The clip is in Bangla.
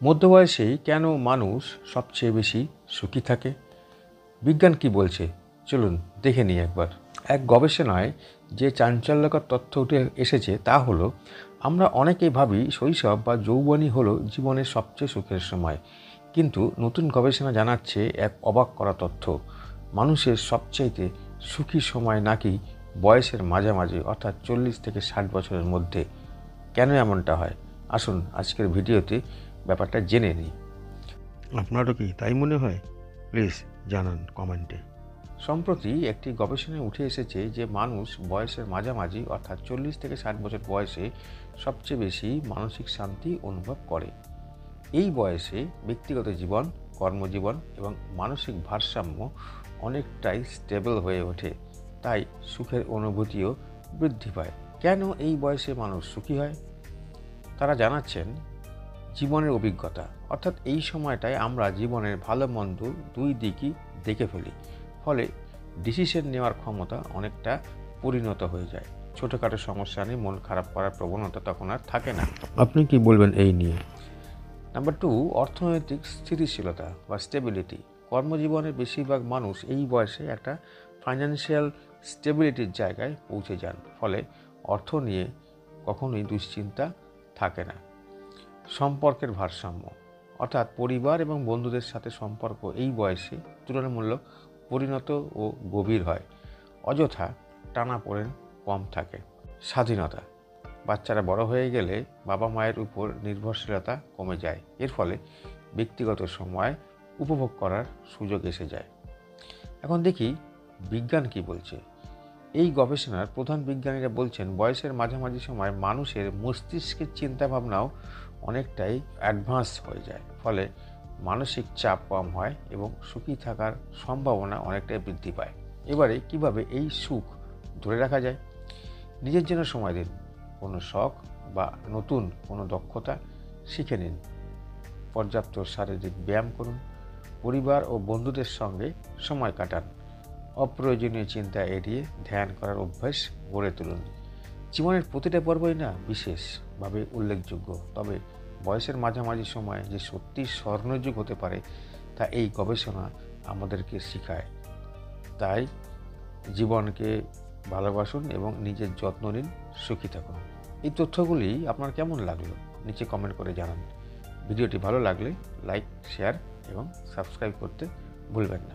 মধ্যবয়সেই কেন মানুষ সবচেয়ে বেশি সুখী থাকে? বিজ্ঞান কি বলছে চলুন দেখে নিই একবার। এক গবেষণায় যে চাঞ্চল্যকর তথ্য উঠে এসেছে তা হলো, আমরা অনেকেই ভাবি শৈশব বা যৌবনই হলো জীবনের সবচেয়ে সুখের সময়। কিন্তু নতুন গবেষণা জানাচ্ছে এক অবাক করা তথ্য, মানুষের সবচাইতে সুখী সময় নাকি বয়সের মাঝামাঝি, অর্থাৎ 40 থেকে 60 বছরের মধ্যে। কেন এমনটা হয়? আসুন আজকের ভিডিওতে ব্যাপারটা জেনে নিই। আপনারও কি তাই মনে হয়? প্লিজ জানান কমেন্টে। সম্প্রতি একটি গবেষণায় উঠে এসেছে যে মানুষ বয়সের মাঝামাঝি, অর্থাৎ 40 থেকে 60 বছর বয়সে সবচেয়ে বেশি মানসিক শান্তি অনুভব করে। এই বয়সে ব্যক্তিগত জীবন, কর্মজীবন এবং মানসিক ভারসাম্য অনেকটাই স্টেবল হয়ে ওঠে, তাই সুখের অনুভূতিও বৃদ্ধি পায়। কেন এই বয়সে মানুষ সুখী হয়? তারা জানাচ্ছেন, জীবনের অভিজ্ঞতা, অর্থাৎ এই সময়টায় আমরা জীবনের ভালো মন্দ দুই দিকই দেখে ফেলি, ফলে ডিসিশন নেওয়ার ক্ষমতা অনেকটা পরিণত হয়ে যায়। ছোটোখাটো সমস্যা নিয়ে মন খারাপ করার প্রবণতা তখন আর থাকে না। আপনি কি বলবেন এই নিয়ে? নাম্বার 2, অর্থনৈতিক স্থিতিশীলতা বা স্টেবিলিটি। কর্মজীবনের বেশিরভাগ মানুষ এই বয়সে একটা ফাইন্যান্সিয়াল স্টেবিলিটির জায়গায় পৌঁছে যান, ফলে অর্থ নিয়ে কখনোই দুশ্চিন্তা থাকে না। সম্পর্কের ভারসাম্য, অর্থাৎ পরিবার এবং বন্ধুদের সাথে সম্পর্ক এই বয়সে তুলনামূলক পরিণত ও গভীর হয়, অযথা টানাপোড়েন কম থাকে। স্বাধীনতা, বাচ্চারা বড় হয়ে গেলে বাবা মায়ের উপর নির্ভরশীলতা কমে যায়, এর ফলে ব্যক্তিগত সময় উপভোগ করার সুযোগ এসে যায়। এখন দেখি বিজ্ঞান কি বলছে। এই গবেষণার প্রধান বিজ্ঞানীরা বলছেন, বয়সের মাঝামাঝি সময় মানুষের মস্তিষ্কের চিন্তাভাবনাও অনেকটাই অ্যাডভান্স হয়ে যায়, ফলে মানসিক চাপ কম হয় এবং সুখী থাকার সম্ভাবনা অনেকটাই বৃদ্ধি পায়। এবারে কিভাবে এই সুখ ধরে রাখা যায়? নিজের জন্য সময় দিন, কোনো শখ বা নতুন কোনো দক্ষতা শিখে নিন, পর্যাপ্ত শারীরিক ব্যায়াম করুন, পরিবার ও বন্ধুদের সঙ্গে সময় কাটান, অপ্রয়োজনীয় চিন্তা এড়িয়ে ধ্যান করার অভ্যাস গড়ে তুলুন। জীবনের প্রতিটা পর্বই না বিশেষভাবে উল্লেখযোগ্য, তবে বয়সের মাঝামাঝি সময় যে সত্যি স্বর্ণযুগ হতে পারে তা এই গবেষণা আমাদেরকে শেখায়। তাই জীবনকে ভালোবাসুন এবং নিজের যত্ন নিন, সুখী থাকুন। এই তথ্যগুলি আপনার কেমন লাগলো নিচে কমেন্ট করে জানান। ভিডিওটি ভালো লাগলে লাইক, শেয়ার এবং সাবস্ক্রাইব করতে ভুলবেন না।